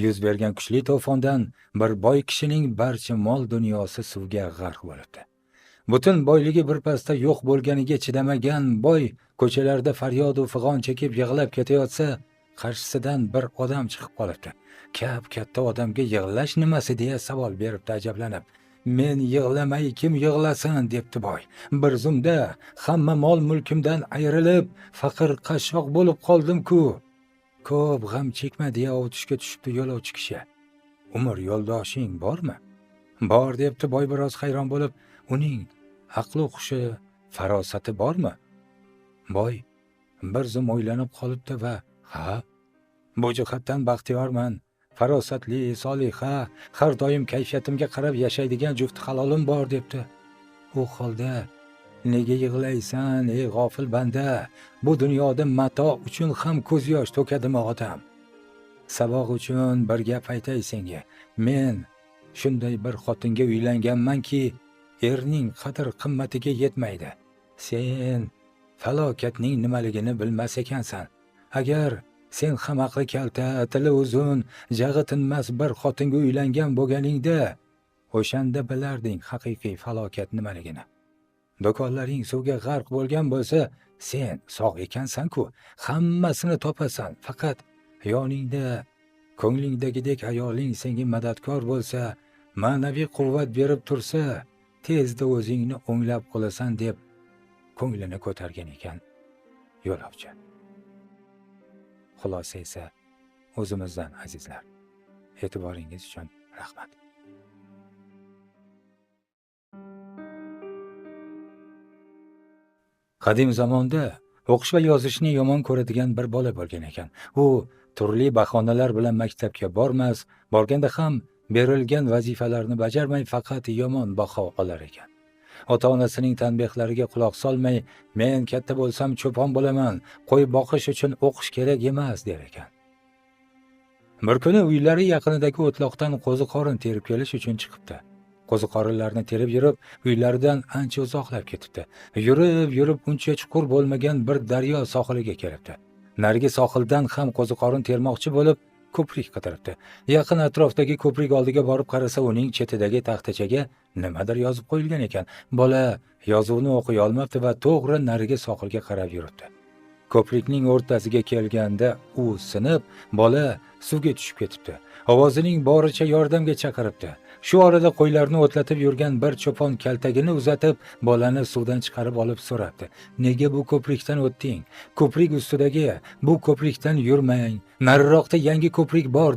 Yuz bergan kuchli to'fondan bir boy kishining barcha mol dunyosi suvga g'arq bo'libdi. Butun boyligi bir pasda yo'q bo'lganiga chidamagan boy ko'chalarda faryodu fig'on chekib yig'lab ketayotsa, qarshisidan bir odam chiqib qolibdi. Katta odamga yig'lash nimasi deya savol beribdi ajablanib. Men yig'lamay kim yig'lasin, debdi boy. Bir zumda hamma mol mulkimdan ayrilib, faqir qashshoq bo'lib qoldim-ku. Ko'p g'am chekma deya ovutishga tushibdi yo'lovchi kishi. Umr yo'ldoshing bormi? Bor, debdi boy biroz hayron bo'lib. Uning aqli hushi, farosati bormi? Boy bir zum o'ylanib qolibdi va ha, bu jihatdan baxtiyorman. Farosatli, soliha, har doim kayfiyatimga qarab yashaydigan juft halolim bor, debdi. U holda nega yig'laysan, ey g'ofil banda? Bu dunyoda mato uchun ham ko'z yosh to'kadimi odam? Saboq uchun bir gap aytay senga. Men shunday bir xotinga uylanganmanki, erning qadr qimmatiga yetmaydi. Sen falokatning nimaligini bilmas ekansan. Agar sen ham aqli kalta, tili uzun, jag'i tinmas bir xotinga uylangan bo'lganingda, o'shanda bilarding haqiqiy falokat nimaligini. Do'konlaring suvga g'arq bo'lgan bo'lsa, sen sog' ekansan-ku, hammasini topasan. Faqat yoningda, ko'nglingdagidek ayoling senga madadkor bo'lsa, ma'naviy quvvat berib tursa, tezda o'zingni o'nglab qolasan deb ko'nglini ko'targan ekan yo'lovchi. Xulosa esa o'zimizdan azizlar. E'tiboringiz uchun rahmat. Qadim zamonda o'qish va yozishni yomon ko'radigan bir bola bo'lgan ekan. U turli bahonalar bilan maktabga bormas, borganda ham berilgan vazifalarni bajarmay faqat yomon baho olar ekan. Ota-onasining tanbehlariga quloq solmay, men katta bo'lsam cho'pon bo'laman, qo'y boqish uchun o'qish kerak emas der ekan. Bir kuni uylari yaqinidagi o'tloqdan qo'ziqorin terib kelish uchun chiqibdi. Qo'ziqorinlarni terib yurib, uylaridan ancha uzoqlab ketibdi. Yurib uncha chuqur bo'lmagan bir daryo sohiliga kelibdi. Narigi sohildan ham qo'ziqorin termoqchi bo'lib, ko'prik qidiribdi. Yaqin atrofdagi ko'prik oldiga borib qarasa, uning chetidagi taxtachaga nimadir yozib qo'yilgan ekan. Bola yozuvni o'qiy olmabdi va to'g'ri narigi sohilga qarab yuribdi. Ko'prikning o'rtasiga kelganda u sinib, bola suvga tushib ketibdi. Ovozining boricha yordamga chaqiribdi. Shu orada qo'ylarni o'tlatib yurgan bir cho'pon kaltagini uzatib, bolani suvdan chiqarib olib so'rabdi. Nega bu ko'prikdan o'tding? Ko'prik ustidagi bu ko'prikdan yurmang. Nariroqda yangi ko'prik bor